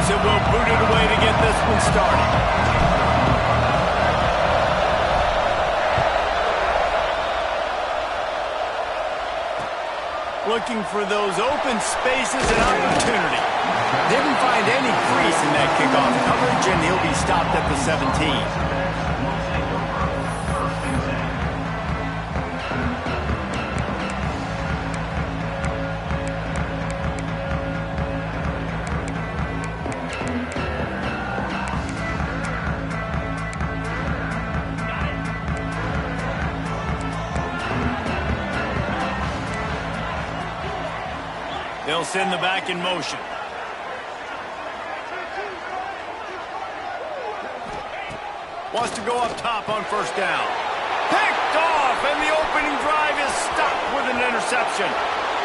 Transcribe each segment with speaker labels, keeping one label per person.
Speaker 1: goes, and we'll boot it away to get this one started. Looking for those open spaces and opportunity. Didn't find any crease in that kickoff coverage, and he'll be stopped at the 17. They'll send the back in motion. Wants to go up top on first down. Picked off, and the opening drive is stopped with an interception.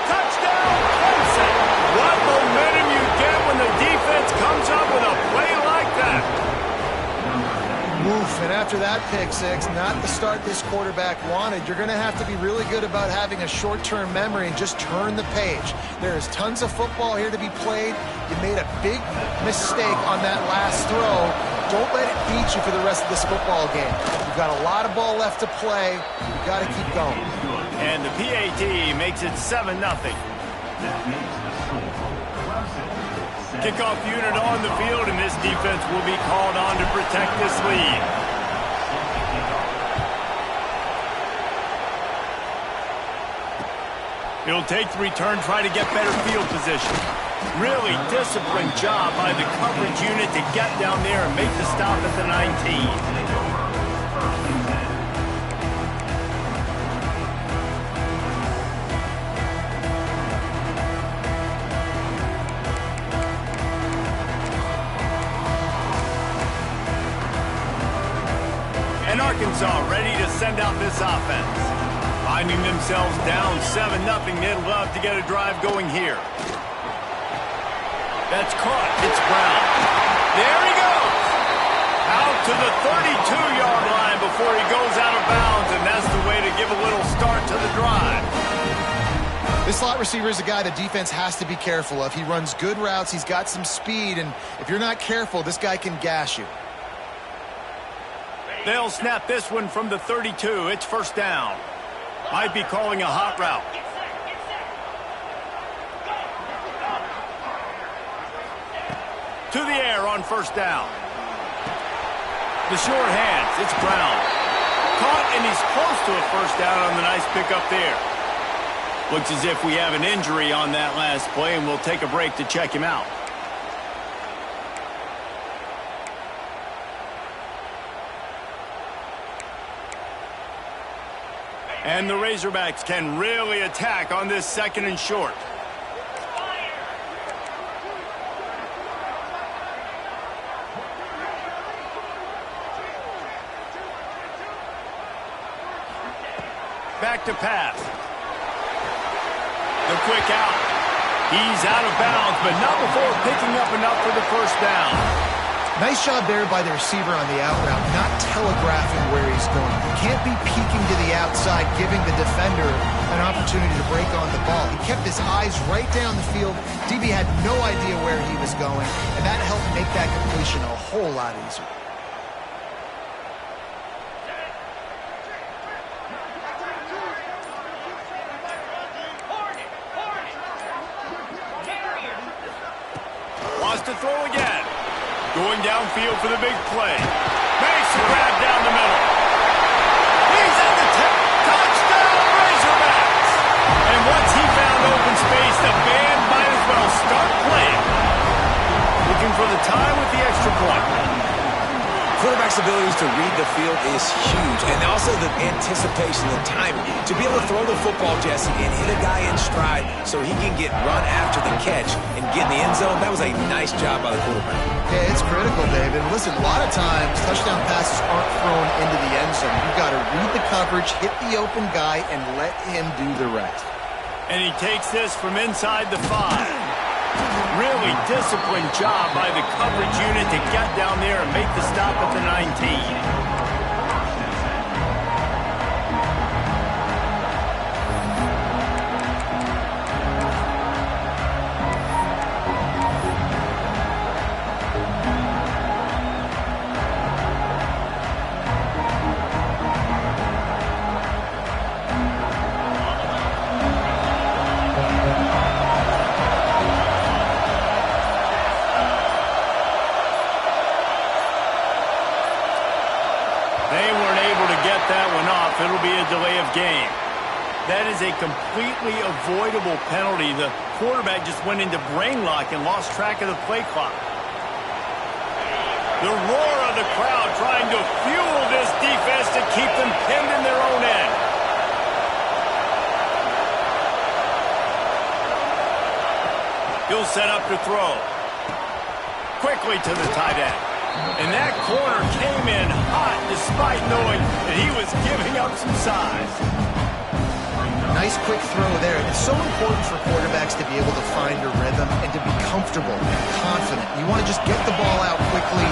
Speaker 1: Touchdown, Clemson. What momentum you get when the defense comes up with a play like that.
Speaker 2: Oof, and after that pick six, not the start this quarterback wanted. You're going to have to be really good about having a short-term memory and just turn the page. There is tons of football here to be played. You made a big mistake on that last throw. Don't let it beat you for the rest of this football game. You've got a lot of ball left to play. You've got to keep going.
Speaker 1: And the PAT makes it 7-0. Kickoff unit on the field, and this defense will be called on to protect this lead. He'll take the return, try to get better field position. Really disciplined job by the coverage unit to get down there and make the stop at the 19. And Arkansas ready to send out this offense. Finding themselves down 7-0, they'd love to get a drive going here. That's caught. It's Brown. There he goes. Out to the 32-yard line before he goes out of bounds, and that's the way to give a little start to the drive.
Speaker 2: This slot receiver is a guy the defense has to be careful of. He runs good routes. He's got some speed, and if you're not careful, this guy can gash you.
Speaker 1: They'll snap this one from the 32. It's first down. Might be calling a hot route. To the air on first down. The short hands. It's Brown. Caught, and he's close to a first down on the nice pickup there. Looks as if we have an injury on that last play, and we'll take a break to check him out. And the Razorbacks can really attack on this second and short. Back to pass. The quick out. He's out of bounds, but not before picking up enough for the first down.
Speaker 2: Nice job there by the receiver on the out route, not telegraphing where he's going. You can't be peeking to the outside, giving the defender an opportunity to break on the ball. He kept his eyes right down the field. DB had no idea where he was going, and that helped make that completion a whole lot easier.
Speaker 1: Wants to throw again. Going downfield for the big play. Makes the grab down the middle. He's at the tip. Touchdown, Razorbacks! And once he found open space, the band might as well start playing. Looking for the time with the extra point.
Speaker 3: Quarterback's abilities to read the field is huge, and also the anticipation, the timing. To be able to throw the football, Jesse, and hit a guy in stride so he can get run after the catch and get in the end zone, that was a nice job by the quarterback.
Speaker 2: Yeah, it's critical, David. Listen, a lot of times touchdown passes aren't thrown into the end zone. You've got to read the coverage, hit the open guy, and let him do the rest.
Speaker 1: And he takes this from inside the 5. Really disciplined job by the coverage unit to get down there and make the stop at the 19. That is a completely avoidable penalty. The quarterback just went into brain lock and lost track of the play clock. The roar of the crowd trying to fuel this defense to keep them pinned in their own end. He'll set up to throw. Quickly to the tight end. And that corner came in hot despite knowing that he was giving up some size.
Speaker 2: Nice quick throw there. It's so important for quarterbacks to be able to find a rhythm and to be comfortable and confident. You want to just get the ball out quickly,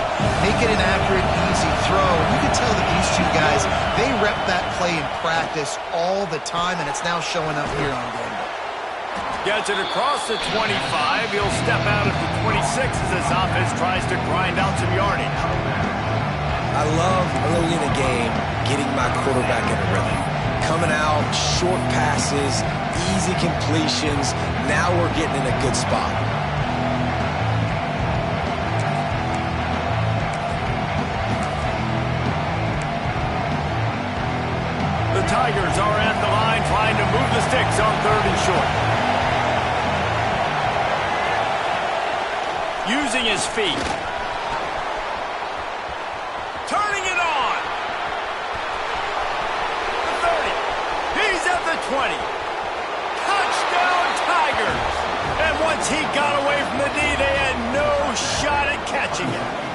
Speaker 2: make it an accurate, easy throw. And you can tell that these two guys, they rep that play in practice all the time, and it's now showing up here on game day.
Speaker 1: Gets it across the 25. He'll step out at the 26 as this offense tries to grind out some yardage.
Speaker 3: I love early in the game getting my quarterback in a rhythm. Coming out, short passes, easy completions. Now we're getting in a good spot.
Speaker 1: The Tigers are at the line trying to move the sticks on 3rd and short. Using his feet. Turning it on. The 30. He's at the 20. Touchdown Tigers. And once he got away from the D, they had no shot at catching it.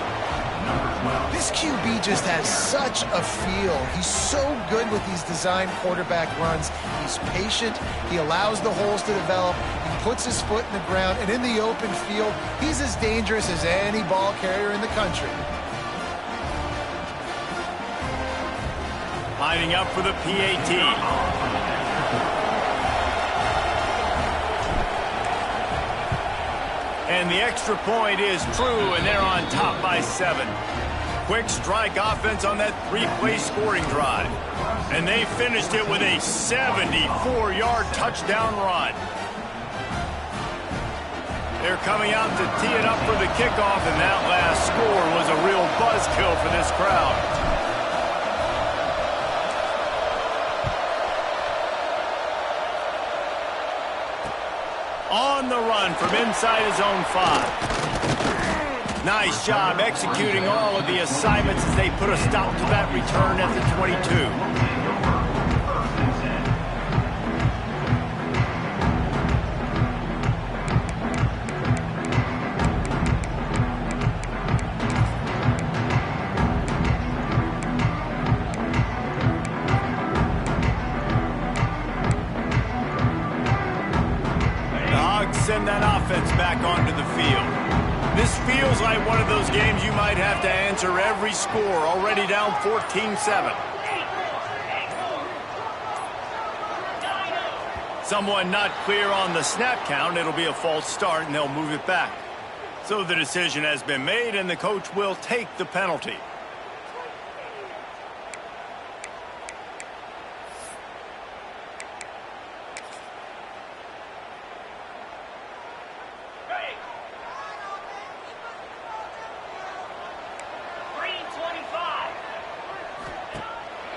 Speaker 2: This QB just has such a feel. He's so good with these design quarterback runs. He's patient. He allows the holes to develop. He puts his foot in the ground. And in the open field, he's as dangerous as any ball carrier in the country.
Speaker 1: Lining up for the PAT. And the extra point is true, and they're on top by 7. Quick strike offense on that 3-play scoring drive. And they finished it with a 74-yard touchdown run. They're coming out to tee it up for the kickoff, and that last score was a real buzzkill for this crowd. On the run from inside his own 5. Nice job executing all of the assignments as they put a stop to that return at the 22. Send that offense back onto the field. This feels like one of those games you might have to answer every score, already down 14-7. Someone not clear on the snap count. It'll be a false start, and they'll move it back. So the decision has been made, and the coach will take the penalty.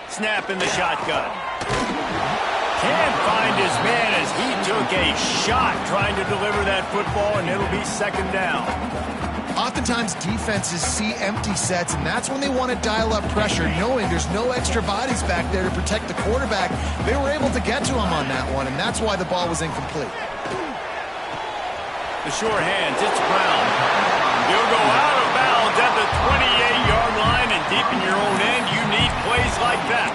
Speaker 1: Snap in the shotgun. Can't find his man as he took a shot trying to deliver that football, and it'll be 2nd down.
Speaker 2: Oftentimes defenses see empty sets, and that's when they want to dial up pressure, knowing there's no extra bodies back there to protect the quarterback. They were able to get to him on that one, and that's why the ball was incomplete.
Speaker 1: The sure hands, it's Brown. He'll go out of bounds at the 28-yard line, and deep in your own end, you need plays like that.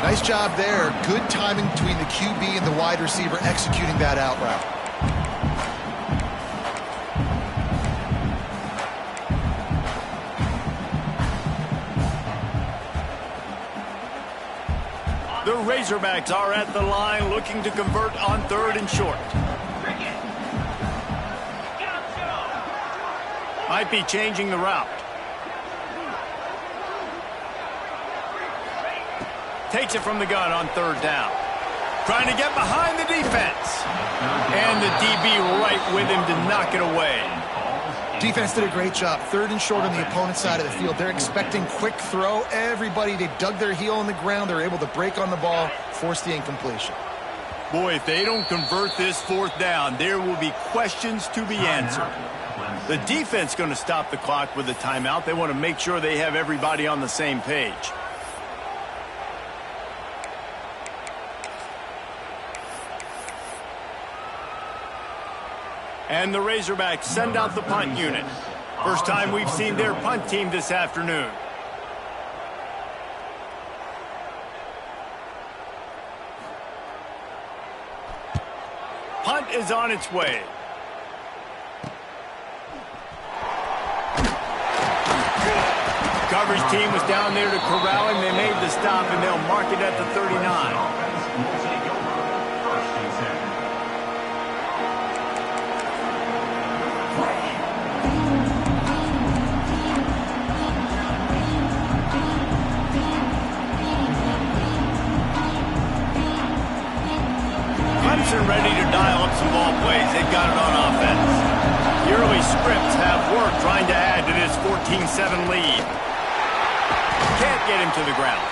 Speaker 2: Nice job there. Good timing between the QB and the wide receiver executing that out route.
Speaker 1: The Razorbacks are at the line looking to convert on 3rd and short. Might be changing the route. Takes it from the gun on 3rd down. Trying to get behind the defense. And the DB right with him to knock it away.
Speaker 2: Defense did a great job. 3rd and short on the opponent's side of the field. They're expecting quick throw. Everybody, they dug their heel on the ground. They're able to break on the ball, force the incompletion.
Speaker 1: Boy, if they don't convert this 4th down, there will be questions to be answered. The defense going to stop the clock with a timeout. They want to make sure they have everybody on the same page. And the Razorbacks send out the punt unit. First time we've seen their punt team this afternoon. Punt is on its way. Coverage team was down there to corral him. They made the stop, and they'll mark it at the 39. Clemson ready to dial up some ball plays. They've got it on offense. The early scripts have worked trying to add to this 14-7 lead. Can't get him to the ground.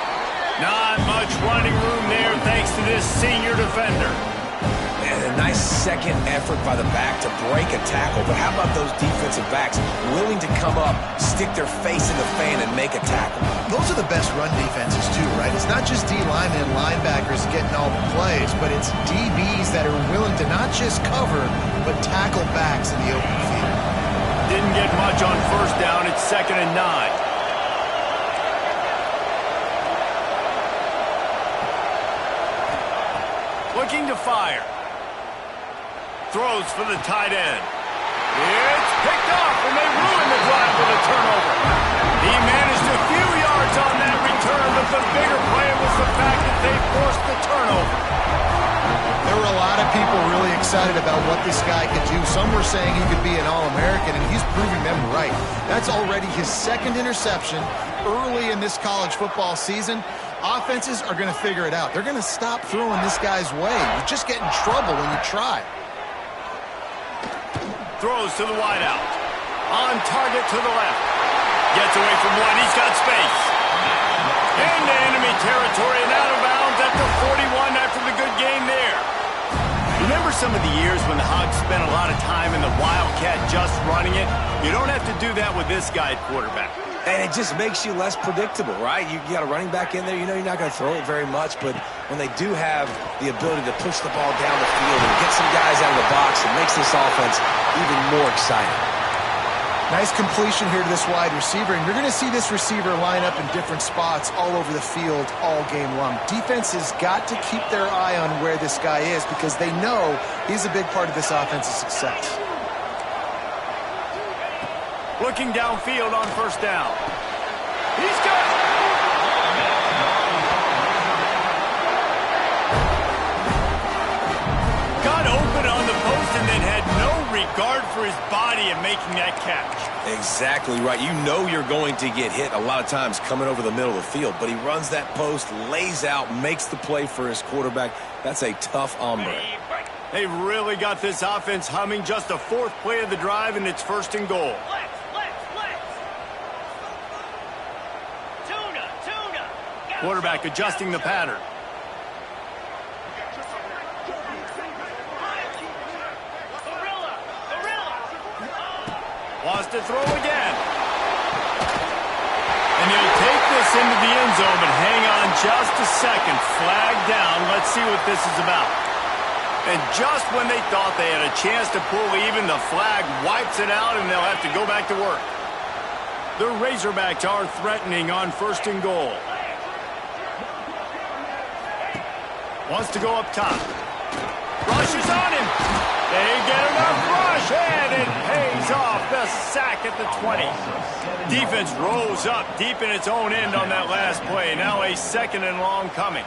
Speaker 1: Not much running room there thanks to this senior defender.
Speaker 3: And a nice second effort by the back to break a tackle. But how about those defensive backs willing to come up, stick their face in the fan, and make a tackle?
Speaker 2: Those are the best run defenses, too, right? It's not just D linemen and linebackers getting all the plays, but it's DBs that are willing to not just cover, but tackle backs in the open field.
Speaker 1: Didn't get much on 1st down. It's 2nd and 9. Looking to fire. Throws for the tight end. It's picked off, and they ruin the drive with a turnover. He managed a few yards on that return, but the bigger play was the fact that they forced the turnover.
Speaker 2: There were a lot of people really excited about what this guy could do. Some were saying he could be an All-American, and he's proving them right. That's already his 2nd interception early in this college football season. Offenses are going to figure it out. They're going to stop throwing this guy's way. You just get in trouble when you try.
Speaker 1: Throws to the wideout. On target to the left. Gets away from one. He's got space. Into enemy territory and out of bounds at the 41 after the good gain there. Remember some of the years when the Hogs spent a lot of time in the Wildcat just running it? You don't have to do that with this guy at quarterback.
Speaker 3: And it just makes you less predictable, right? You got a running back in there. You know you're not going to throw it very much, but when they do have the ability to push the ball down the field and get some guys out of the box, it makes this offense even more exciting.
Speaker 2: Nice completion here to this wide receiver, and you're going to see this receiver line up in different spots all over the field all game long. Defense has got to keep their eye on where this guy is because they know he's a big part of this offense's success.
Speaker 1: Looking downfield on 1st down. He's got it. Got open on the post and then had no regard for his body in making that catch.
Speaker 3: Exactly right. You know you're going to get hit a lot of times coming over the middle of the field, but he runs that post, lays out, makes the play for his quarterback. That's a tough hombre.
Speaker 1: They've really got this offense humming. Just a 4th play of the drive, and it's 1st and goal. Quarterback adjusting the pattern. Wants to throw again. And he'll take this into the end zone, but hang on just a second. Flag down. Let's see what this is about. And just when they thought they had a chance to pull even, the flag wipes it out, and they'll have to go back to work. The Razorbacks are threatening on 1st and goal. Wants to go up top. Rush is on him. They get enough rush, and it pays off. The sack at the 20. Defense rose up deep in its own end on that last play. Now a 2nd and long coming.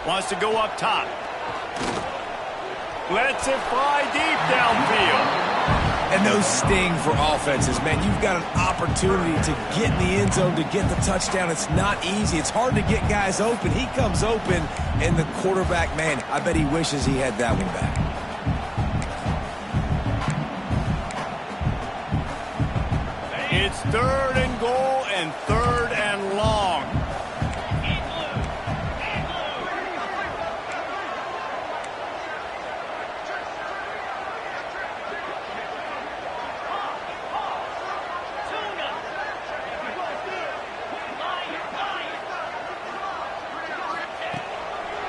Speaker 1: Wants to go up top. Lets it fly deep downfield.
Speaker 3: And those sting for offenses, man. You've got an opportunity to get in the end zone, to get the touchdown. It's not easy. It's hard to get guys open. He comes open, and the quarterback, man, I bet he wishes he had that one back.
Speaker 1: 3rd and goal and 3rd and long.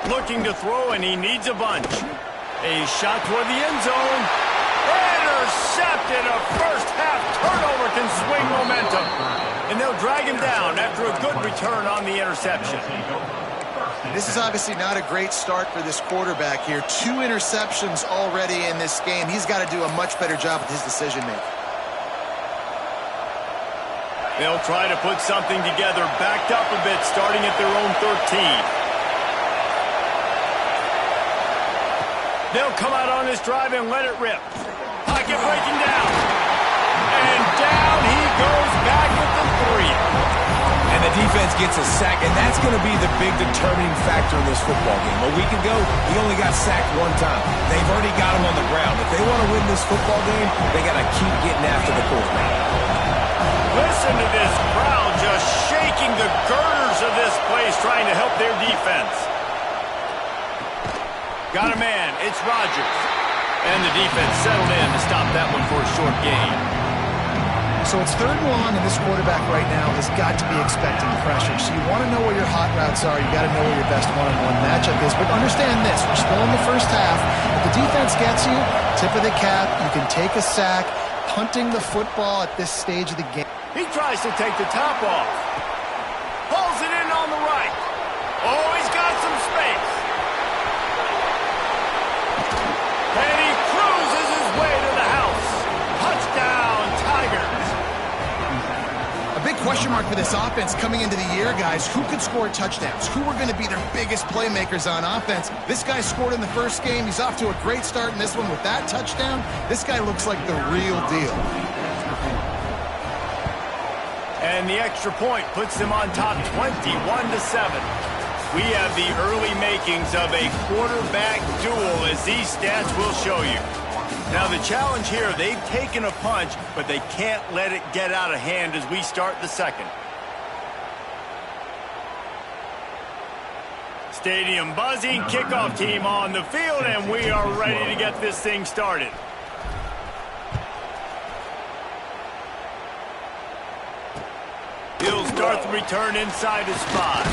Speaker 1: Looking to throw, and he needs a bunch. A shot toward the end zone. Intercepted. A first-half turnover can swing momentum. And they'll drag him down after a good return on the interception.
Speaker 2: This is obviously not a great start for this quarterback here. 2 interceptions already in this game. He's got to do a much better job with his decision-making.
Speaker 1: They'll try to put something together, backed up a bit, starting at their own 13. They'll come out on this drive and let it rip. Pocket breaking down. And down he goes back at the 3.
Speaker 3: And the defense gets a sack, and that's going to be the big determining factor in this football game. A week ago, he only got sacked 1 time. They've already got him on the ground. If they want to win this football game, they got to keep getting after the quarterback.
Speaker 1: Listen to this crowd just shaking the girders of this place, trying to help their defense. Got a man. It's Rodgers. And the defense settled in to stop that one for a short gain.
Speaker 2: So it's 3rd and long, and this quarterback right now has got to be expecting pressure. So you want to know where your hot routes are. You got to know where your best one-on-one matchup is. But understand this. We're still in the first half. If the defense gets you, tip of the cap, you can take a sack. Punting the football at this stage of the game.
Speaker 1: He tries to take the top off. Pulls it in on the right. Oh, he's got some space. And he cruises his way to the house. Touchdown, Tigers.
Speaker 2: A big question mark for this offense coming into the year, guys. Who could score touchdowns? Who are going to be their biggest playmakers on offense? This guy scored in the first game. He's off to a great start in this one with that touchdown. This guy looks like the real deal.
Speaker 1: And the extra point puts them on top 21-7. We have the early makings of a quarterback duel, as these stats will show you. Now the challenge here, they've taken a punch, but they can't let it get out of hand as we start the second. Stadium buzzing, kickoff team on the field, and we are ready to get this thing started. He'll start the return inside his spot.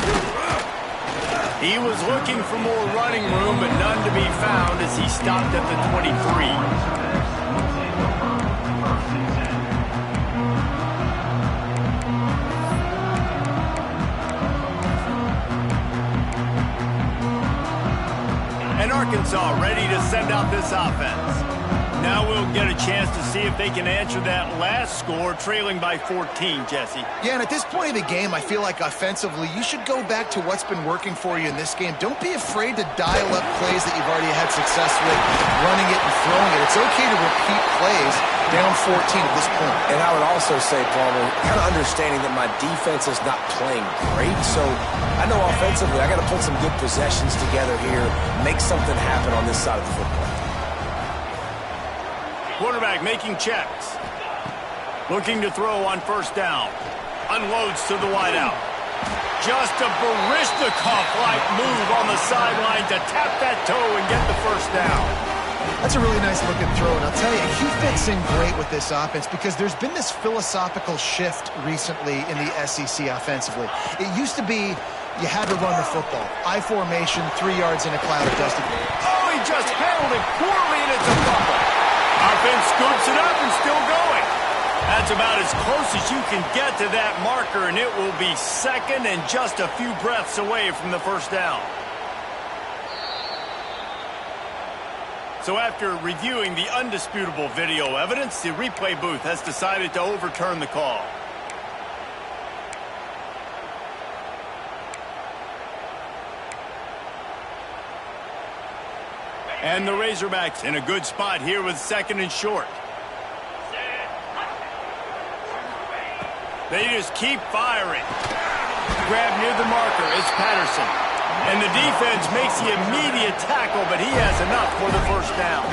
Speaker 1: He was looking for more running room, but none to be found as he stopped at the 23. And Arkansas ready to send out this offense. Now we'll get a chance to see if they can answer that last score, trailing by 14, Jesse.
Speaker 2: Yeah, and at this point of the game, I feel like offensively, you should go back to what's been working for you in this game. Don't be afraid to dial up plays that you've already had success with, running it and throwing it. It's okay to repeat plays down 14 at this point.
Speaker 3: And I would also say, Palmer, kind of understanding that my defense is not playing great, so I know offensively I got to put some good possessions together here, make something happen on this side of the football.
Speaker 1: Quarterback making checks. Looking to throw on first down. Unloads to the wideout. Just a Barishnikov-like move on the sideline to tap that toe and get the first down.
Speaker 2: That's a really nice looking throw, and I'll tell you, he fits in great with this offense because there's been this philosophical shift recently in the SEC offensively. It used to be you had to run the football. I formation, 3 yards in a cloud of dust.
Speaker 1: Oh, he just handled it poorly, and it's a fumble. Offense scoops it up and still going. That's about as close as you can get to that marker, and it will be second and just a few breaths away from the first down. So after reviewing the undisputable video evidence, the replay booth has decided to overturn the call. And the Razorbacks in a good spot here with second and short. They just keep firing. Grab near the marker. It's Patterson. And the defense makes the immediate tackle, but he has enough for the first down.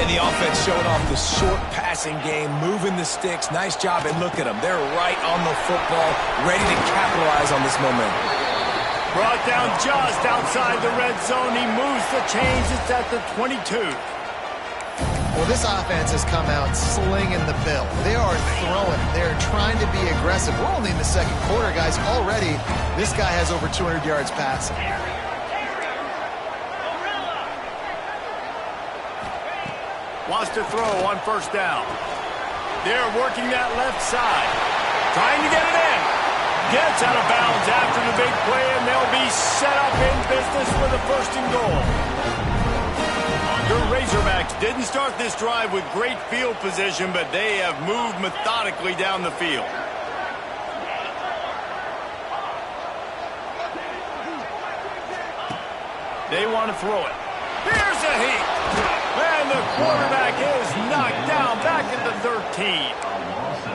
Speaker 3: And the offense showing off the short passing game, moving the sticks. Nice job, and look at them. They're right on the football, ready to capitalize on this momentum.
Speaker 1: Brought down just outside the red zone. He moves the chains. It's at the 22.
Speaker 2: Well, this offense has come out slinging the bill. They are throwing. They're trying to be aggressive. We're only in the second quarter, guys. Already, this guy has over 200 yards passing.
Speaker 1: Wants to throw on first down. They're working that left side. Trying to get it in. Gets out of bounds after the big play, and they'll be set up in business for the first and goal. The Razorbacks didn't start this drive with great field position, but they have moved methodically down the field. They want to throw it. Here's a heat. And the quarterback is knocked down back at the 13.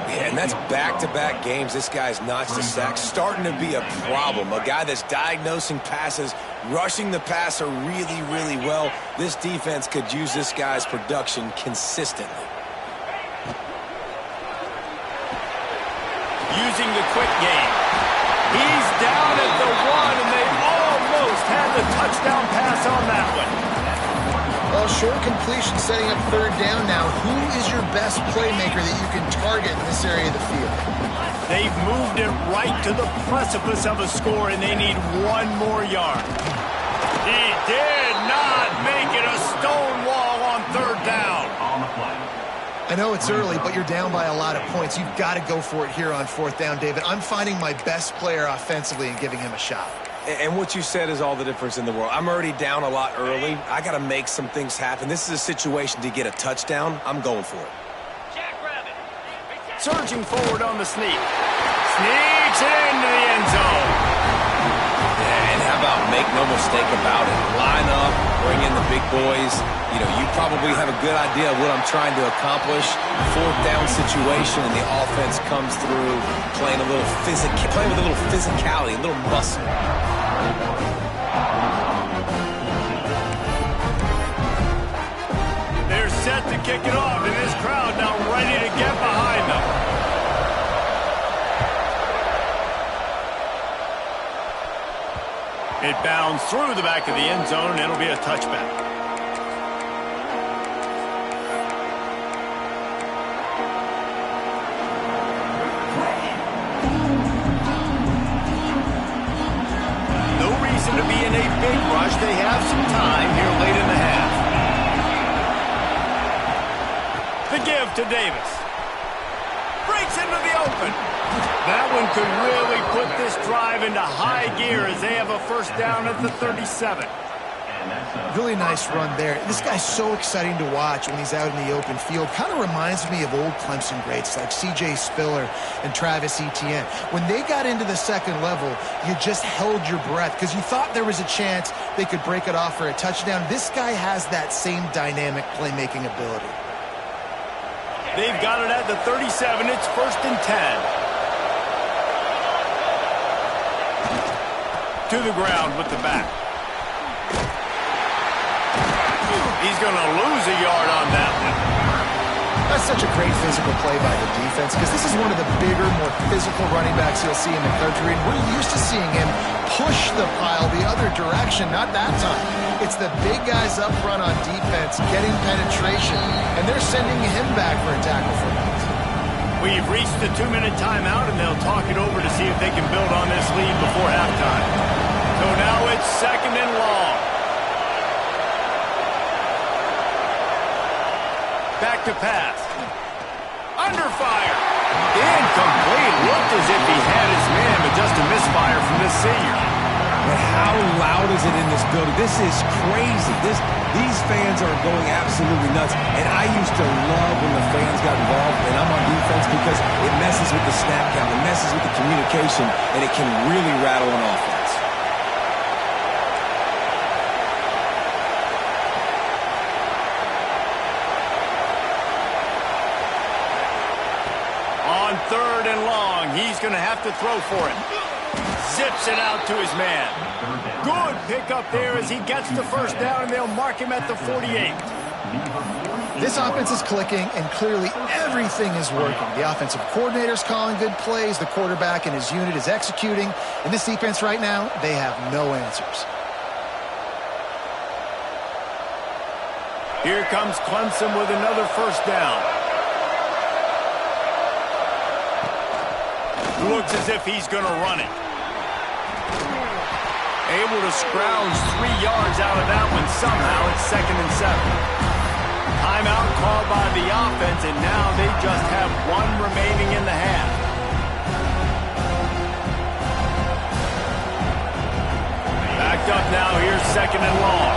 Speaker 3: Yeah, and that's back-to-back games. This guy's notched a sack, starting to be a problem. A guy that's diagnosing passes, rushing the passer really, really well. This defense could use this guy's production consistently.
Speaker 1: Using the quick game. He's down at the 1, and they almost had the touchdown pass on that one.
Speaker 2: Well, short completion setting up third down now. Who is your best playmaker that you can target in this area of the field?
Speaker 1: They've moved it right to the precipice of a score, and they need one more yard. He did not make it a stone wall on third down.
Speaker 2: I know it's early, but you're down by a lot of points. You've got to go for it here on fourth down, David. I'm finding my best player offensively and giving him a shot.
Speaker 3: And what you said is all the difference in the world. I'm already down a lot early. I got to make some things happen. This is a situation to get a touchdown. I'm going for it.
Speaker 1: Surging forward on the sneak. Sneaks it into the end zone.
Speaker 3: Yeah, and how about make no mistake about it? Line up, bring in the big boys. You know, you probably have a good idea of what I'm trying to accomplish. Fourth down situation, and the offense comes through playing with a little physicality, a little muscle.
Speaker 1: They're set to kick it off, and this crowd now ready to get behind them. It bounds through the back of the end zone, and it'll be a touchback. To be in a big rush. They have some time here late in the half. The give to Davis. Breaks into the open. That one could really put this drive into high gear as they have a first down at the 37.
Speaker 2: Really nice run there. This guy's so exciting to watch when he's out in the open field. Kind of reminds me of old Clemson greats like C.J. Spiller and Travis Etienne. When they got into the second level, you just held your breath because you thought there was a chance they could break it off for a touchdown. This guy has that same dynamic playmaking ability.
Speaker 1: They've got it at the 37. It's first and 10. To the ground with the back. He's going to lose a yard on that one.
Speaker 2: That's such a great physical play by the defense because this is one of the bigger, more physical running backs you'll see in the country, and we're used to seeing him push the pile the other direction. Not that time. It's the big guys up front on defense getting penetration, and they're sending him back for a tackle for loss.
Speaker 1: We've reached the 2-minute timeout, and they'll talk it over to see if they can build on this lead before halftime. So now it's second and long. Back to pass. Under fire. Incomplete. Looked as if he had his man, but just a misfire from this senior.
Speaker 3: But how loud is it in this building? This is crazy. These fans are going absolutely nuts. And I used to love when the fans got involved, and I'm on defense because it messes with the snap count, it messes with the communication, and it can really rattle an offense.
Speaker 1: On third and long, he's going to have to throw for it. Zips it out to his man. Good pickup there as he gets the first down, and they'll mark him at the 48.
Speaker 2: This offense is clicking, and clearly everything is working. The offensive coordinator's calling good plays. The quarterback and his unit is executing. And this defense right now, they have no answers.
Speaker 1: Here comes Clemson with another first down. Looks as if he's going to run it. Able to scrounge 3 yards out of that one somehow. It's 2nd and 7. Timeout called by the offense, and now they just have 1 remaining in the half. Backed up now. Here's 2nd and long.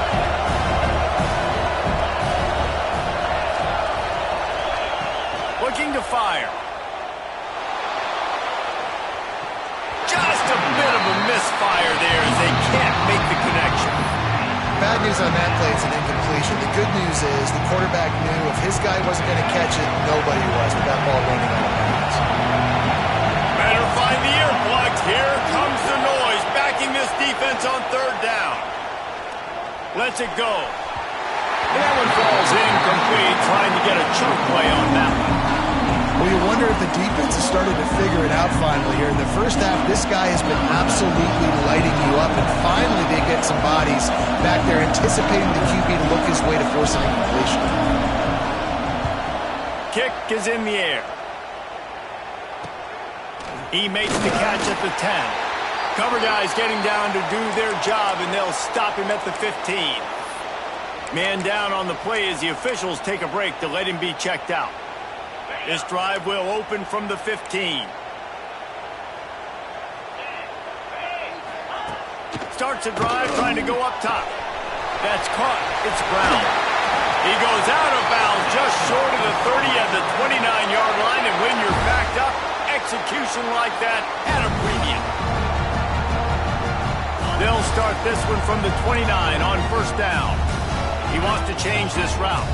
Speaker 1: Looking to fire. Just a bit of a misfire there as they can't make the connection.
Speaker 2: Bad news on that play, it's an incompletion. The good news is the quarterback knew if his guy wasn't going to catch it, nobody was with that ball running out of bounds.
Speaker 1: Better find the earplugs. Here comes the noise, backing this defense on 3rd down. Lets it go. That one falls incomplete, trying to get a chunk play on that one.
Speaker 2: Well, you wonder if the defense is starting to figure it out finally here. In the first half, this guy has been absolutely lighting you up, and finally they get some bodies back there anticipating the QB to look his way to force an incompletion.
Speaker 1: Kick is in the air. He makes the catch at the 10. Cover guys getting down to do their job, and they'll stop him at the 15. Man down on the play as the officials take a break to let him be checked out. This drive will open from the 15. Starts a drive trying to go up top. That's caught. It's Brown. He goes out of bounds just short of the 30 at the 29-yard line, and when you're backed up, execution like that at a premium. They'll start this one from the 29 on 1st down. He wants to change this route.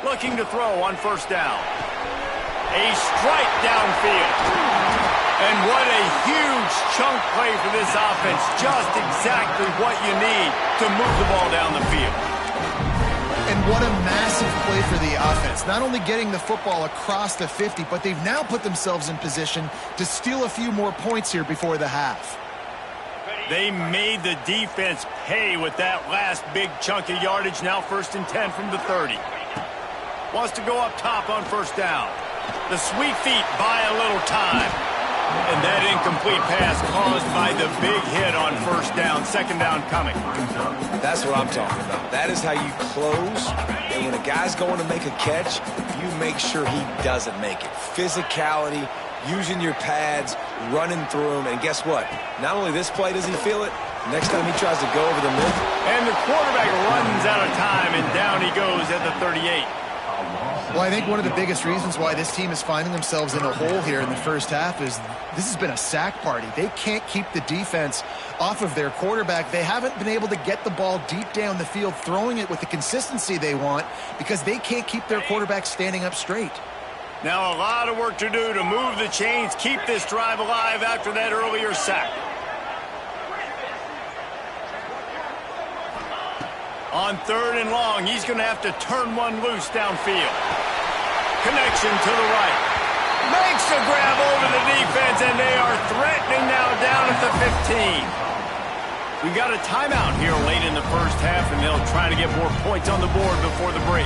Speaker 1: Looking to throw on 1st down. A strike downfield. And what a huge chunk play for this offense. Just exactly what you need to move the ball down the field.
Speaker 2: And what a massive play for the offense. Not only getting the football across the 50, but they've now put themselves in position to steal a few more points here before the half.
Speaker 1: They made the defense pay with that last big chunk of yardage. Now 1st and 10 from the 30. Wants to go up top on 1st down. The sweet feet buy a little time. And that incomplete pass caused by the big hit on 1st down. 2nd down coming.
Speaker 3: That's what I'm talking about. That is how you close. And when a guy's going to make a catch, you make sure he doesn't make it. Physicality, using your pads, running through them. And guess what? Not only this play does he feel it, next time he tries to go over the middle.
Speaker 1: And the quarterback runs out of time, and down he goes at the 38.
Speaker 2: Well, I think one of the biggest reasons why this team is finding themselves in a hole here in the first half is this has been a sack party. They can't keep the defense off of their quarterback. They haven't been able to get the ball deep down the field, throwing it with the consistency they want because they can't keep their quarterback standing up straight.
Speaker 1: Now a lot of work to do to move the chains, keep this drive alive after that earlier sack. On 3rd and long, he's going to have to turn one loose downfield. Connection to the right. Makes a grab over the defense, and they are threatening now down at the 15. We got a timeout here late in the first half, and they'll try to get more points on the board before the break.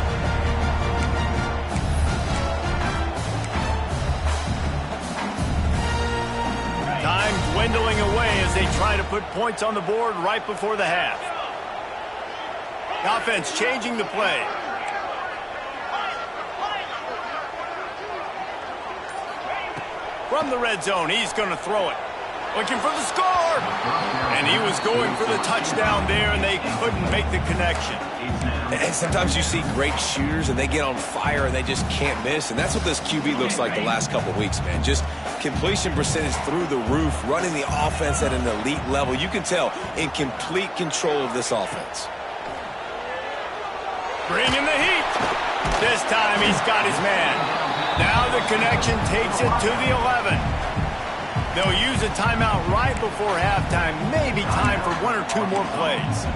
Speaker 1: Time dwindling away as they try to put points on the board right before the half. Offense changing the play. From the red zone, he's going to throw it. Looking for the score. And he was going for the touchdown there, and they couldn't make the connection.
Speaker 3: And sometimes you see great shooters, and they get on fire, and they just can't miss. And that's what this QB looks like the last couple of weeks, man. Just completion percentage through the roof, running the offense at an elite level. You can tell in complete control of this offense.
Speaker 1: Bringing the heat. This time he's got his man. Now the connection takes it to the 11. They'll use a timeout right before halftime. Maybe time for one 2 more plays.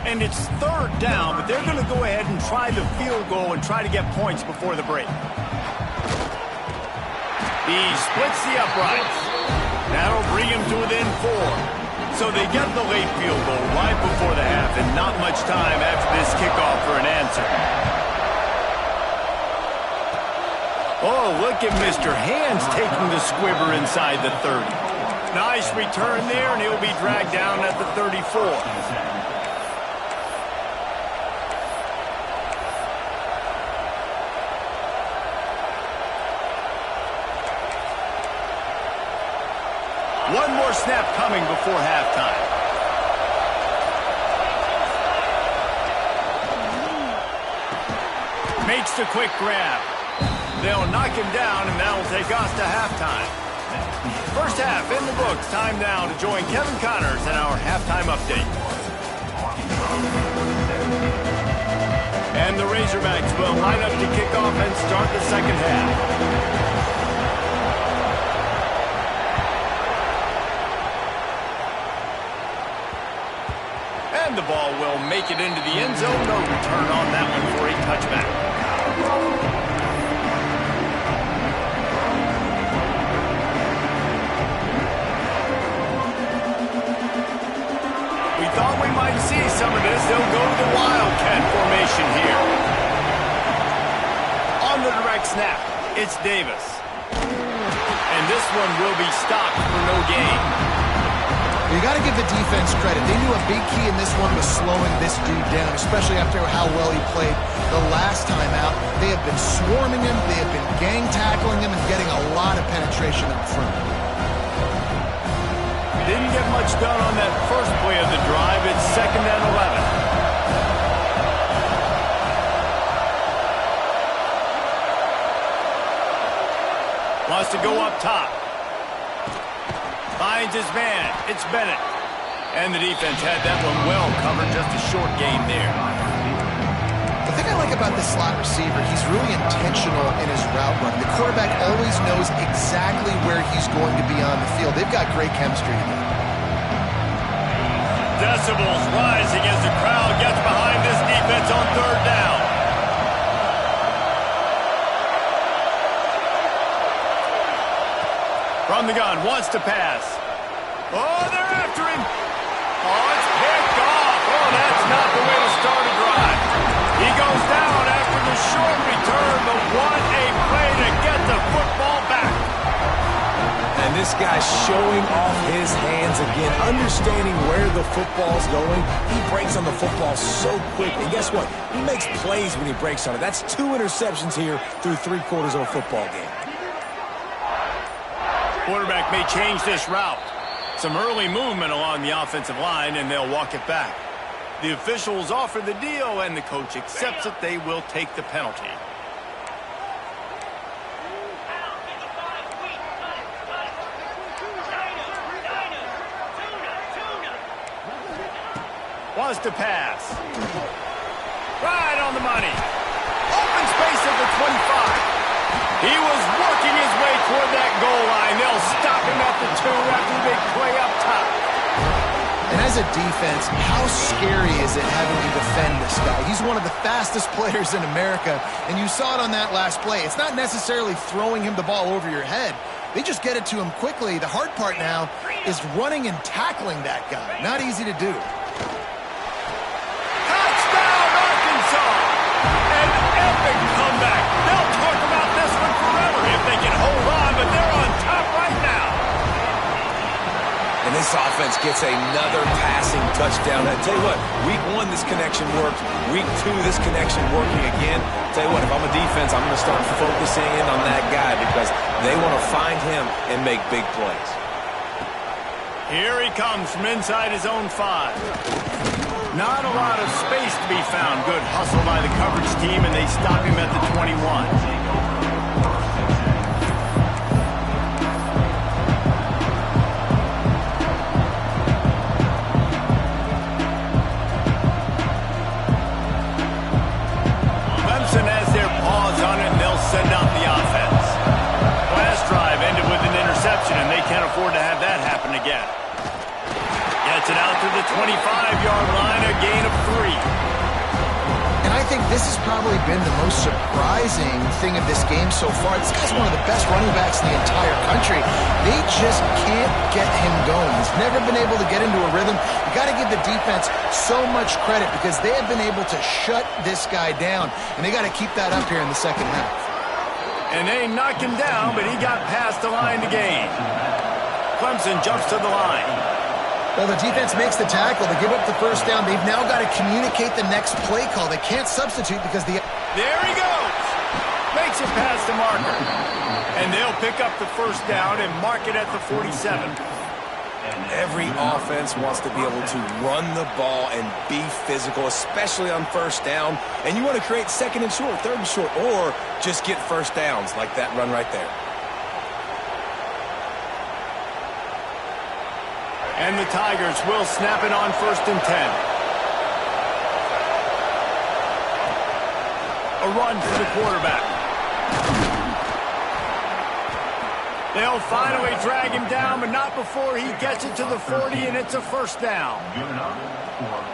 Speaker 1: And it's 3rd down, but they're going to go ahead and try the field goal and try to get points before the break. He splits the uprights. That'll bring him to within 4. So they get the late field goal right before the half and not much time after this kickoff for an answer. Oh, look at Mr. Hands taking the squibber inside the 30. Nice return there, and he'll be dragged down at the 34. One more snap coming before halftime. Makes the quick grab. They'll knock him down, and that'll take us to halftime. First half in the books. Time now to join Kevin Connors in our halftime update. And the Razorbacks will line up to kick off and start the second half. And the ball will make it into the end zone. No return on that one for a touchback. We thought we might see some of this. They'll go to the Wildcat formation here. On the direct snap, it's Davis. And this one will be stopped for no gain.
Speaker 2: You got to give the defense credit. They knew a big key in this one was slowing this dude down, especially after how well he played the last time out. They have been swarming him. They have been gang tackling him and getting a lot of penetration up front.
Speaker 1: Didn't get much done on that first play of the drive. It's 2nd and 11. Wants to go up top. Finds his man. It's Bennett. And the defense had that one well covered. Just a short gain there.
Speaker 2: The thing I like about this slot receiver, he's really intentional in his route run. The quarterback always knows exactly where he's going to be on the field. They've got great chemistry together.
Speaker 1: Decibels rising as the crowd gets behind this defense on 3rd down. From the gun, wants to pass. Oh, they're after him. Oh, it's picked off. Oh, that's not the way to start a drive. He goes down after the short return, but what a play to get the football back.
Speaker 3: And this guy's showing off his hands again, understanding where the football's going. He breaks on the football so quick. And guess what? He makes plays when he breaks on it. That's 2 interceptions here through 3 quarters of a football game.
Speaker 1: Quarterback may change this route. Some early movement along the offensive line, and they'll walk it back. The officials offer the deal, and the coach accepts it. They will take the penalty. Wants to pass. Right on the money. Open space at the 25. He was working his way toward that goal line. They'll stop him at the 2 after the big play up top.
Speaker 2: And as a defense, how scary is it having to defend this guy? He's one of the fastest players in America, and you saw it on that last play. It's not necessarily throwing him the ball over your head. They just get it to him quickly. The hard part now is running and tackling that guy. Not easy to do.
Speaker 1: Touchdown, Arkansas! An epic comeback. They'll talk about this one forever if they can hold on, but they're on top right now.
Speaker 3: And this offense gets another passing touchdown. I tell you what, week 1, this connection worked. Week 2, this connection working again. Tell you what, if I'm a defense, I'm going to start focusing in on that guy because they want to find him and make big plays.
Speaker 1: Here he comes from inside his own 5. Not a lot of space to be found. Good hustle by the coverage team, and they stop him at the 21.
Speaker 2: this has probably been the most surprising thing of this game so far. This guy's one of the best running backs in the entire country. They just can't get him going. He's never been able to get into a rhythm. You got to give the defense so much credit because they have been able to shut this guy down, and they got to keep that up here in the second half.
Speaker 1: And they knocked him down, but he got past the line to gain. Clemson jumps to the line.
Speaker 2: Well, the defense makes the tackle. They give up the first down. They've now got to communicate the next play call. They can't substitute because the...
Speaker 1: There he goes. Makes it past the marker. And they'll pick up the first down and mark it at the 47.
Speaker 3: Every offense wants to be able to run the ball and be physical, especially on first down. And you want to create second and short, third and short, or just get first downs like that run right there.
Speaker 1: And the Tigers will snap it on 1st and 10. A run for the quarterback. They'll finally drag him down, but not before he gets it to the 40, and it's a first down.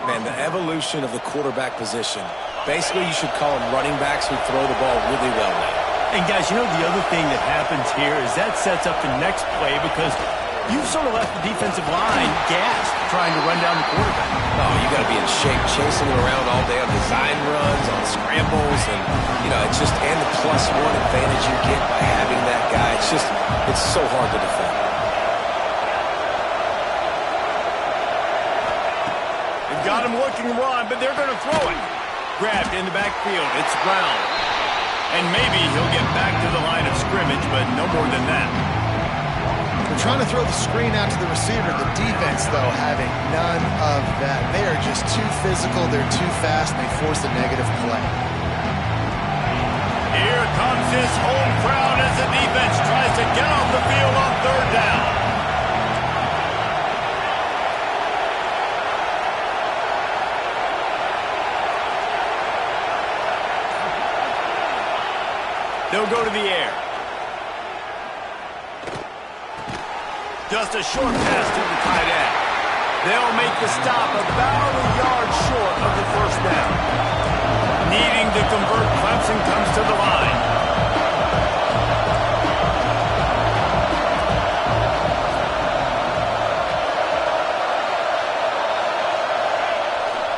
Speaker 3: Man, the evolution of the quarterback position. Basically, you should call them running backs who throw the ball really well now.
Speaker 1: And, guys, you know the other thing that happens here is that sets up the next play because you've sort of left the defensive line gassed trying to run down the quarterback.
Speaker 3: Oh, you got to be in shape, chasing him around all day on design runs, on scrambles, and, you know, it's just, and the +1 advantage you get by having that guy. It's just, it's so hard to defend.
Speaker 1: They've got him looking to run, but they're going to throw it. Grabbed in the backfield. It's Brown. And maybe he'll get back to the line of scrimmage, but no more than that.
Speaker 2: They're trying to throw the screen out to the receiver. The defense, though, having none of that. They are just too physical. They're too fast, and they force a negative play.
Speaker 1: Here comes this home crowd as the defense tries to get off the field on 3rd down. They'll go to the air. Just a short pass to the tight end. They'll make the stop about a yard short of the first down. Needing to convert, Clemson comes to the line.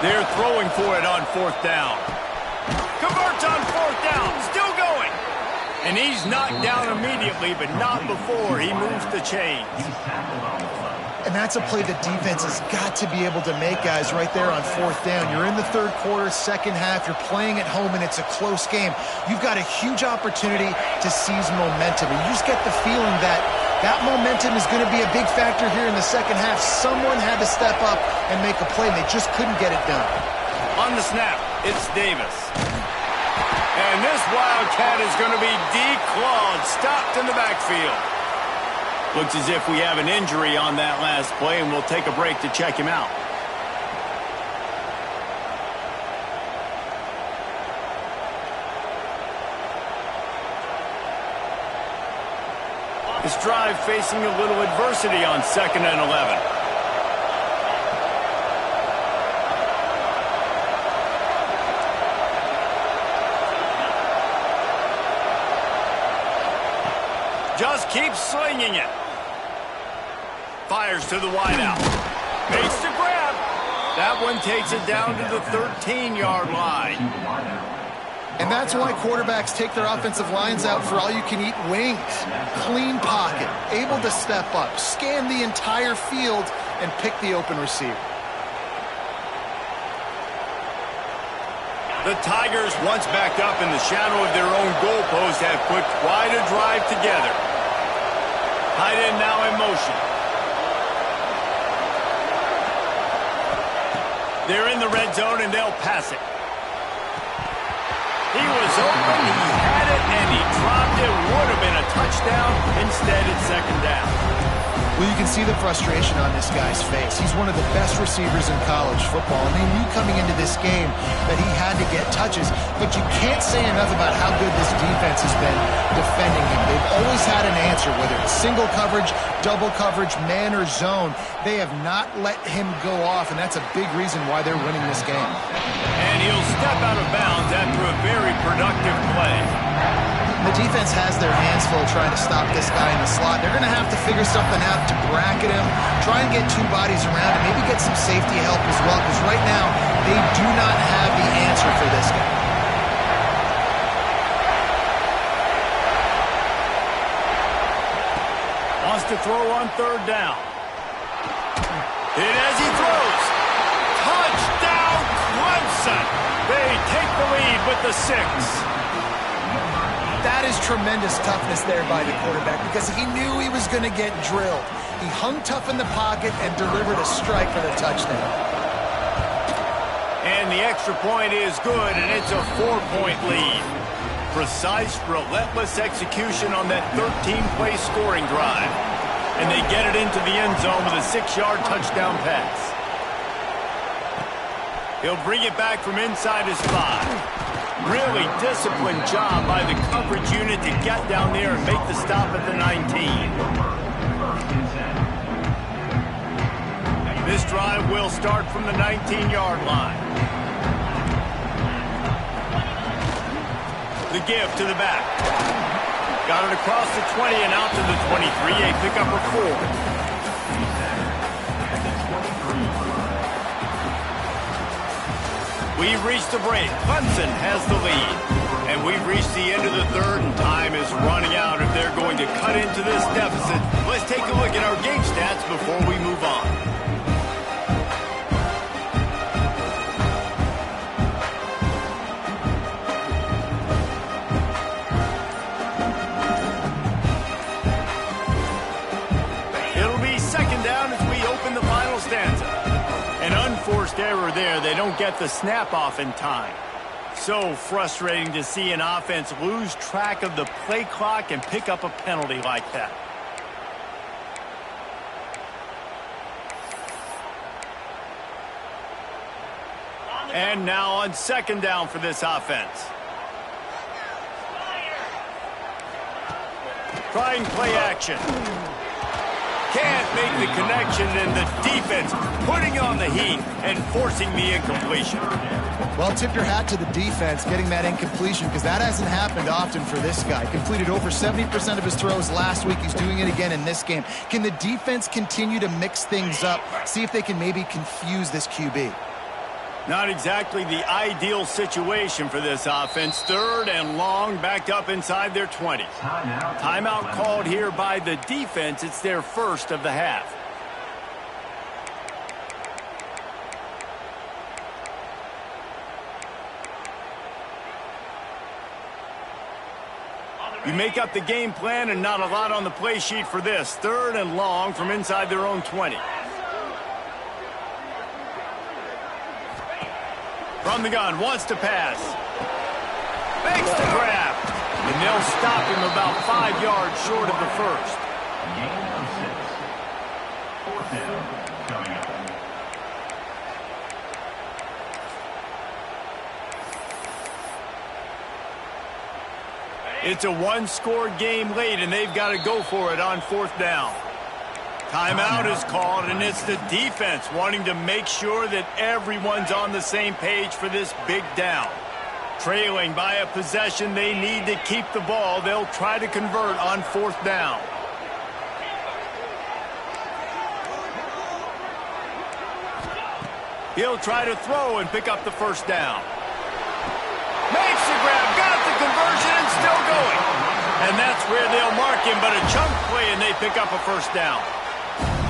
Speaker 1: They're throwing for it on 4th down. Converts on 4th down, still going. And he's knocked down immediately, but not before he moves the chains.
Speaker 2: And that's a play the defense has got to be able to make, guys, right there on 4th down. You're in the 3rd quarter, second half. You're playing at home, and it's a close game. You've got a huge opportunity to seize momentum. And you just get the feeling that that momentum is going to be a big factor here in the second half. Someone had to step up and make a play, and they just couldn't get it done.
Speaker 1: On the snap, it's Davis. And this Wildcat is going to be declawed, stopped in the backfield. Looks as if we have an injury on that last play, and we'll take a break to check him out. This drive facing a little adversity on 2nd and 11. Just keeps slinging it. Fires to the wideout. Makes the grab. That one takes it down to the 13-yard line.
Speaker 2: And that's why quarterbacks take their offensive lines out for all-you-can-eat wings. Clean pocket, able to step up, scan the entire field, and pick the open receiver.
Speaker 1: The Tigers, once backed up in the shadow of their own goalpost, have put quite a drive together. Tight end now in motion. They're in the red zone, and they'll pass it. He was open, he had it, and he dropped it. Would have been a touchdown. Instead, it's 2nd down.
Speaker 2: Well, you can see the frustration on this guy's face. He's one of the best receivers in college football, and they knew coming into this game that he had to get touches, but you can't say enough about how good this defense has been defending him. They've always had an answer, whether it's single coverage, double coverage, man or zone. They have not let him go off, and that's a big reason why they're winning this game.
Speaker 1: And he'll step out of bounds after productive play.
Speaker 2: The defense has their hands full trying to stop this guy in the slot. They're going to have to figure something out to bracket him, try and get two bodies around him, maybe get some safety help as well, because right now they do not have the answer for this guy.
Speaker 1: Wants to throw on third down. Hit as he throws. Touchdown, Clemson. They take the lead with the 6.
Speaker 2: That is tremendous toughness there by the quarterback because he knew he was going to get drilled. He hung tough in the pocket and delivered a strike for the touchdown.
Speaker 1: And the extra point is good, and it's a 4-point lead. Precise, relentless execution on that 13-play scoring drive. And they get it into the end zone with a 6-yard touchdown pass. He'll bring it back from inside his 5. Really disciplined job by the coverage unit to get down there and make the stop at the 19. This drive will start from the 19-yard line. The give to the back. Got it across the 20 and out to the 23. A pickup of 4. We've reached the break. Clemson has the lead. And we've reached the end of the third, and time is running out if they're going to cut into this deficit. Let's take a look at our game stats before we move on. It'll be second down as we open the final stanza. An unforced error there. They don't get the snap off in time. So frustrating to see an offense lose track of the play clock and pick up a penalty like that. And now on second down for this offense. Trying play action. Can't make the connection, and the defense putting on the heat and forcing the incompletion.
Speaker 2: Well, tip your hat to the defense getting that incompletion because that hasn't happened often for this guy. Completed over 70% of his throws last week. He's doing it again in this game. Can the defense continue to mix things up? See if they can maybe confuse this QB.
Speaker 1: Not exactly the ideal situation for this offense. Third and long, backed up inside their 20. Timeout called here by the defense. It's their first of the half. You make up the game plan and not a lot on the play sheet for this. Third and long from inside their own 20. From the gun, wants to pass. Makes the grab. And they'll stop him about 5 yards short of the first.
Speaker 4: Gain of 6. Fourth down coming up.
Speaker 1: It's a one-score game late, and they've got to go for it on fourth down. Timeout is called, and it's the defense wanting to make sure that everyone's on the same page for this big down. Trailing by a possession, they need to keep the ball. They'll try to convert on fourth down. He'll try to throw and pick up the first down. Makes the grab, got the conversion, and still going. And that's where they'll mark him, but a chunk play, and they pick up a first down.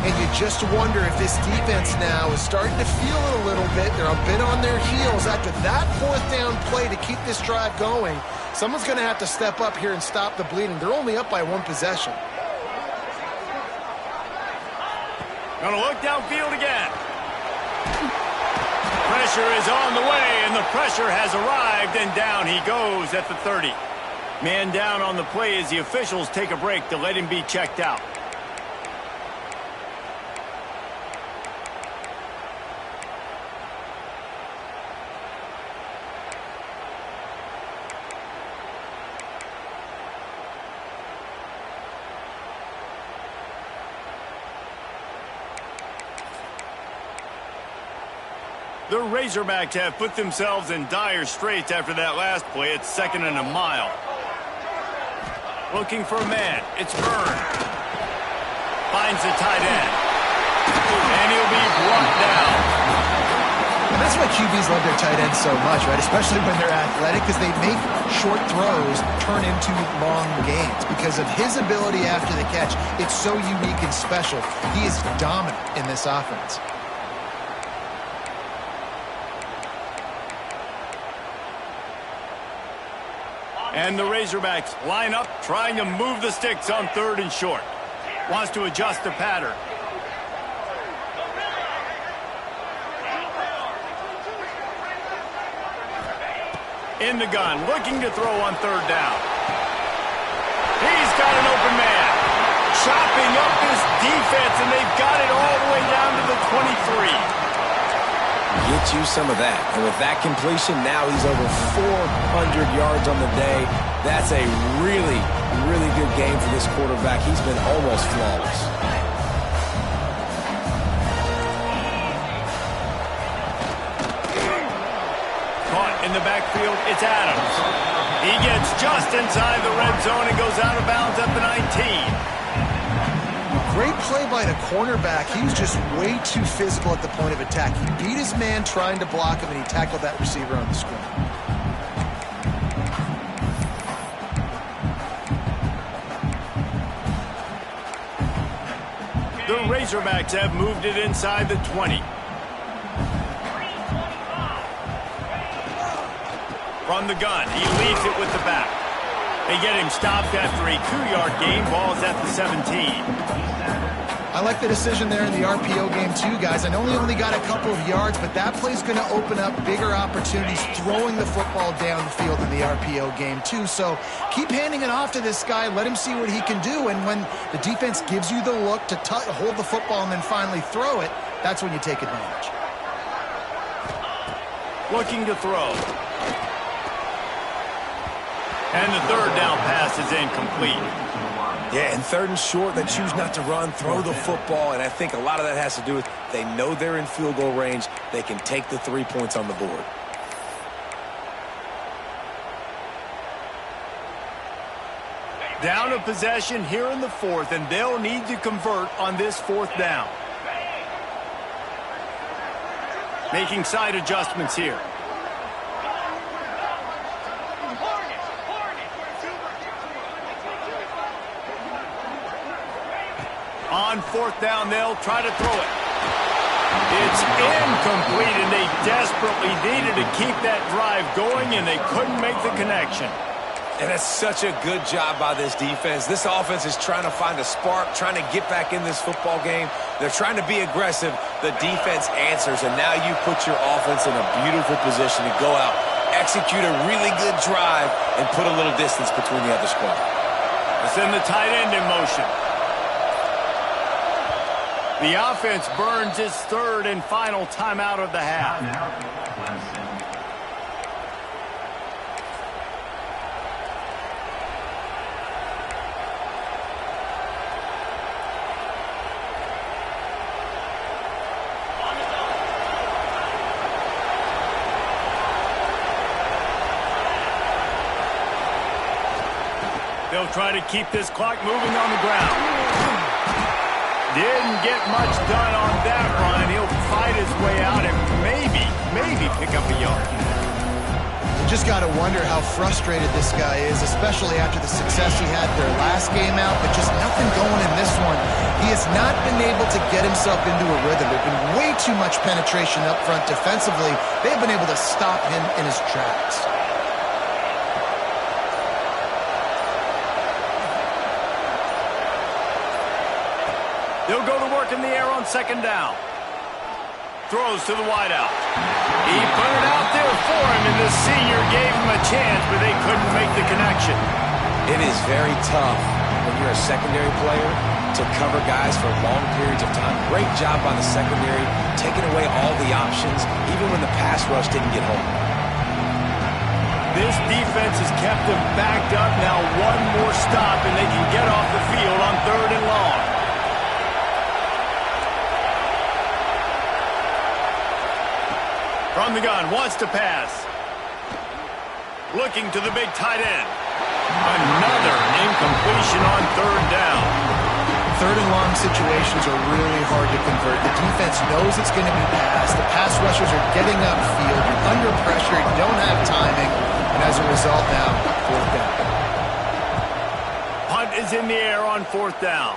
Speaker 2: And you just wonder if this defense now is starting to feel it a little bit. They're a bit on their heels after that fourth down play to keep this drive going. Someone's going to have to step up here and stop the bleeding. They're only up by one possession.
Speaker 1: Gonna look downfield again. Pressure is on the way, and the pressure has arrived, and down he goes at the 30. Man down on the play as the officials take a break to let him be checked out. The Razorbacks have put themselves in dire straits after that last play. It's 2nd and a mile. Looking for a man. It's Byrne. Finds the tight end. And he'll be brought down.
Speaker 2: And that's why QBs love their tight ends so much, right? Especially when they're athletic, because they make short throws turn into long gains. Because of his ability after the catch, it's so unique and special. He is dominant in this offense.
Speaker 1: And the Razorbacks line up, trying to move the sticks on 3rd and short. Wants to adjust the pattern. In the gun, looking to throw on 3rd down. He's got an open man. Chopping up this defense, and they've got it all the way down to the 23.
Speaker 3: Get you some of that. And with that completion, now he's over 400 yards on the day. That's a really, really good game for this quarterback. He's been almost flawless.
Speaker 1: Caught in the backfield, it's Adams. He gets just inside the red zone and goes out of bounds at the 19.
Speaker 2: Great play by the cornerback. He was just way too physical at the point of attack. He beat his man trying to block him, and he tackled that receiver on the screen.
Speaker 1: The Razorbacks have moved it inside the 20. From the gun, he leaves it with the back. They get him stopped after a 2-yard gain. Ball's at the 17.
Speaker 2: I like the decision there in the RPO game too, guys. I know he only got a couple of yards, but that play's going to open up bigger opportunities throwing the football down the field in the RPO game too. So keep handing it off to this guy. Let him see what he can do. And when the defense gives you the look to hold the football and then finally throw it, that's when you take advantage.
Speaker 1: Looking to throw. And the 3rd down pass is incomplete.
Speaker 3: Yeah, and 3rd and short, they choose not to run, throw the football, and I think a lot of that has to do with they know they're in field goal range. They can take the 3 points on the board.
Speaker 1: Down a possession here in the 4th, and they'll need to convert on this 4th down. Making side adjustments here. On 4th down, they'll try to throw it. It's incomplete, and they desperately needed to keep that drive going, and they couldn't make the connection.
Speaker 3: And that's such a good job by this defense. This offense is trying to find a spark, trying to get back in this football game. They're trying to be aggressive. The defense answers, and now you put your offense in a beautiful position to go out, execute a really good drive, and put a little distance between the other squad.
Speaker 1: Let's send the tight end in motion. The offense burns its 3rd and final timeout of the half. They'll try to keep this clock moving on the ground. Didn't get much done on that run. He'll fight his way out and maybe pick up a yard.
Speaker 2: You just got to wonder how frustrated this guy is, especially after the success he had their last game out, but just nothing going in this one. He has not been able to get himself into a rhythm. There's been way too much penetration up front defensively. They've been able to stop him in his tracks.
Speaker 1: They'll go to work in the air on 2nd down. Throws to the wideout. He put it out there for him, and the senior gave him a chance, but they couldn't make the connection.
Speaker 3: It is very tough when you're a secondary player to cover guys for long periods of time. Great job by the secondary, taking away all the options, even when the pass rush didn't get home.
Speaker 1: This defense has kept them backed up. Now one more stop, and they can get off the field on 3rd and long. From the gun, wants to pass. Looking to the big tight end. Another incompletion on third down.
Speaker 2: Third and long situations are really hard to convert. The defense knows it's going to be passed. The pass rushers are getting upfield. You're under pressure. You don't have timing. And as a result now, fourth down.
Speaker 1: Punt is in the air on fourth down.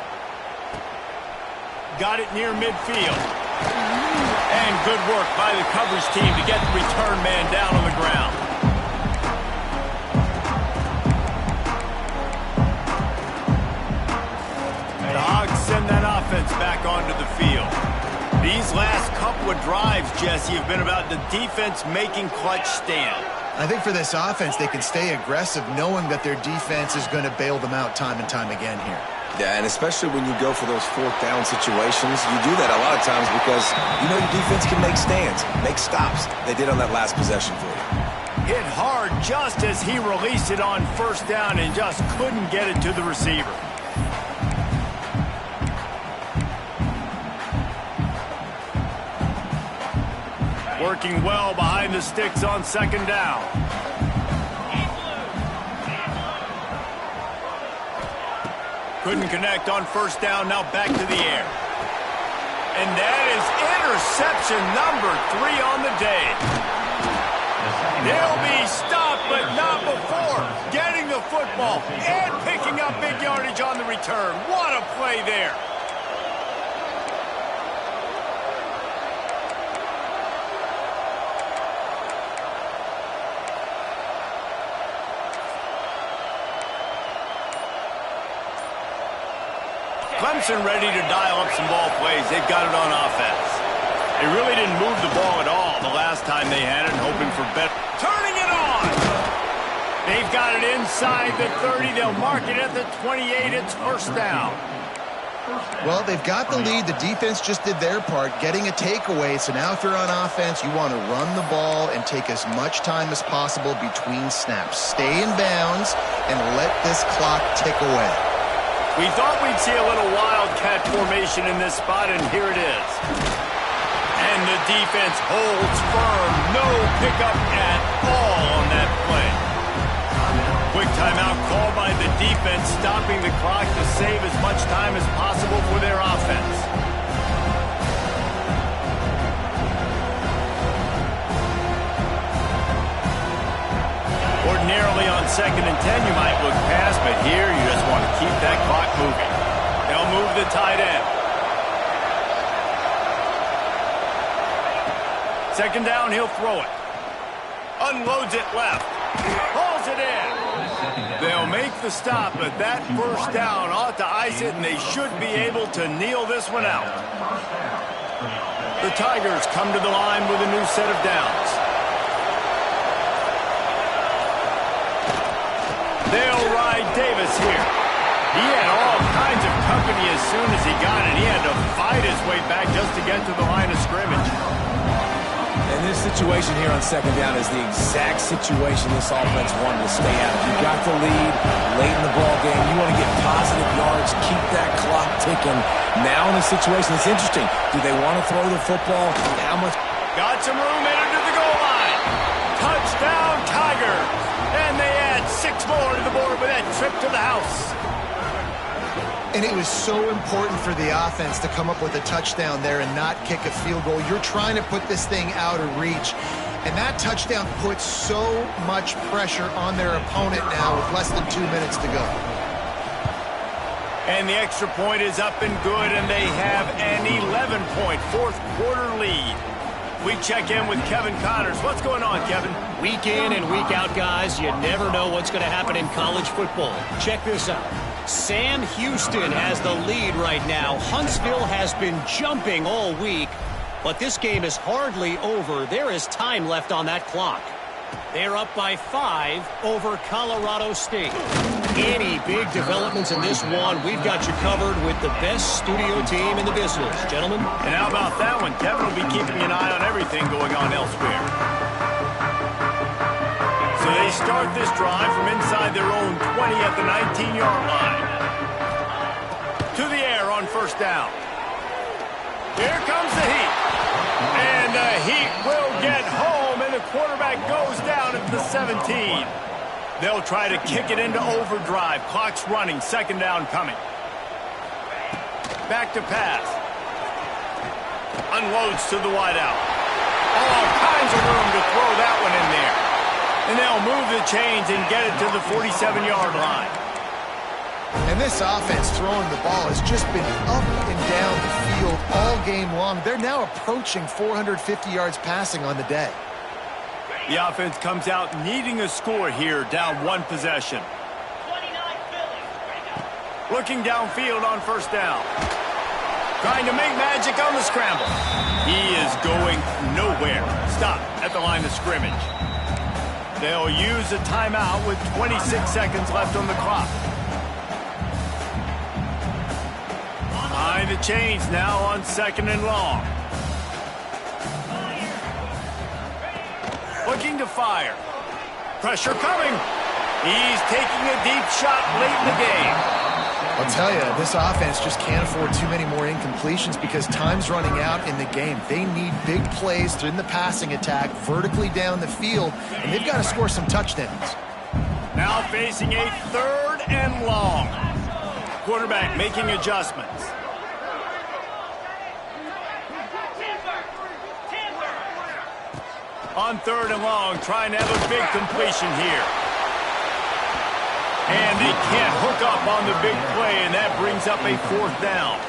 Speaker 1: Got it near midfield. And good work by the coverage team to get the return man down on the ground. The Hogs send that offense back onto the field. These last couple of drives, Jesse, have been about the defense making clutch stand.
Speaker 2: I think for this offense, they can stay aggressive knowing that their defense is going to bail them out time and time again here.
Speaker 3: Yeah, and especially when you go for those fourth down situations, you do that a lot of times because you know your defense can make stands, make stops. They did on that last possession for you.
Speaker 1: Hit hard just as he released it on first down and just couldn't get it to the receiver. Working well behind the sticks on second down. Couldn't connect on first down, now back to the air. And that is interception number 3 on the day. They'll be stopped, but not before getting the football and picking up big yardage on the return. What a play there. Clemson ready to dial up some ball plays. They've got it on offense. They really didn't move the ball at all the last time they had it, hoping for better. Turning it on! They've got it inside the 30. They'll mark it at the 28. It's first down.
Speaker 2: Well, they've got the lead. The defense just did their part, getting a takeaway. So now if you're on offense, you want to run the ball and take as much time as possible between snaps. Stay in bounds and let this clock tick away.
Speaker 1: We thought we'd see a little wildcat formation in this spot, and here it is. And the defense holds firm. No pickup at all on that play. Quick timeout called by the defense, stopping the clock to save as much time as possible for their offense. Ordinarily on 2nd and 10, you might look past, but here you just want to keep that clock moving. They'll move the tight end. Second down, he'll throw it. Unloads it left. Hauls it in. They'll make the stop, but that first down ought to ice it, and they should be able to kneel this one out. The Tigers come to the line with a new set of downs. They'll ride Davis here. He had all kinds of company as soon as he got it. He had to fight his way back just to get to the line of scrimmage.
Speaker 3: And this situation here on second down is the exact situation this offense wanted to stay out of. You got the lead late in the ball game. You want to get positive yards, keep that clock ticking. Now in a situation that's interesting. Do they want to throw the football? How much?
Speaker 1: Got some room headed to the goal line. Touchdown, Tigers. And they add 6 more to the board with that trip to the house.
Speaker 2: And it was so important for the offense to come up with a touchdown there and not kick a field goal. You're trying to put this thing out of reach. And that touchdown puts so much pressure on their opponent now with less than 2 minutes to go.
Speaker 1: And the extra point is up and good, and they have an 11-point fourth-quarter lead. We check in with Kevin Connors. What's going on, Kevin?
Speaker 5: Week in and week out, guys, you never know what's going to happen in college football. Check this out. Sam Houston has the lead right now. Huntsville has been jumping all week, but this game is hardly over. There is time left on that clock. They're up by 5 over Colorado State. Any big developments in this one, we've got you covered with the best studio team in the business. Gentlemen?
Speaker 1: And how about that one? Kevin will be keeping an eye on everything going on elsewhere. So they start this drive from inside their own 20 at the 19-yard line. To the air on first down. Here comes the heat. And the Heat will get home, and the quarterback goes down at the 17. They'll try to kick it into overdrive. Clock's running, second down coming. Back to pass. Unloads to the wideout. All kinds of room to throw that one in there. And they'll move the chains and get it to the 47-yard line.
Speaker 2: And this offense throwing the ball has just been up and down the field all game long. They're now approaching 450 yards passing on the day.
Speaker 1: The offense comes out needing a score here, down one possession. Looking downfield on first down. Trying to make magic on the scramble. He is going nowhere. Stop at the line of scrimmage. They'll use a timeout with 26 seconds left on the clock. Behind the chains now on second and long. Looking to fire. Pressure coming. He's taking a deep shot late in the game.
Speaker 2: I'll tell you, this offense just can't afford too many more incompletions because time's running out in the game. They need big plays in the passing attack, vertically down the field, and they've got to score some touchdowns.
Speaker 1: Now facing a third and long. Quarterback making adjustments. On third and long, trying to have a big completion here. And they can't hook up on the big play, and that brings up a fourth down.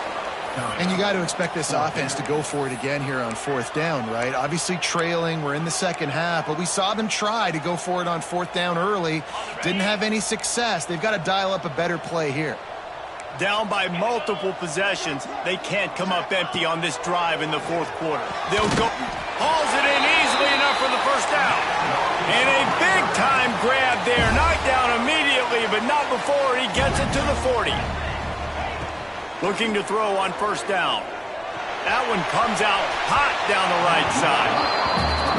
Speaker 2: And you got to expect this offense to go for it again here on fourth down, right? Obviously trailing, we're in the second half, but we saw them try to go for it on fourth down early. Didn't have any success. They've got to dial up a better play here.
Speaker 1: Down by multiple possessions, they can't come up empty on this drive in the fourth quarter. They'll go, hauls it in easily enough for the first down. And a big-time grab there, knocked down immediately, but not before he gets it to the 40. Looking to throw on first down. That one comes out hot down the right side.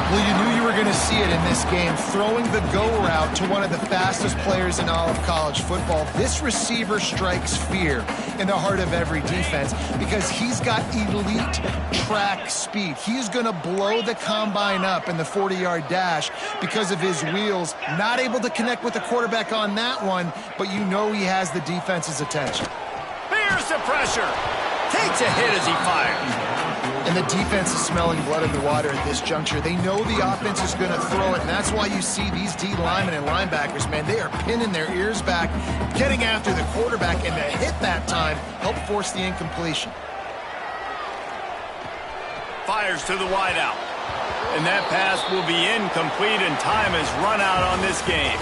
Speaker 2: Well, you knew you were going to see it in this game, throwing the go route to one of the fastest players in all of college football. This receiver strikes fear in the heart of every defense because he's got elite track speed. He's going to blow the combine up in the 40-yard dash because of his wheels. Not able to connect with the quarterback on that one, but you know he has the defense's attention.
Speaker 1: Here's the pressure. Takes a hit as he fires.
Speaker 2: And the defense is smelling blood in the water at this juncture. They know the offense is going to throw it, and that's why you see these D linemen and linebackers, man, they are pinning their ears back, getting after the quarterback, and to hit that time, help force the incompletion.
Speaker 1: Fires to the wideout. And that pass will be incomplete, and time has run out on this game.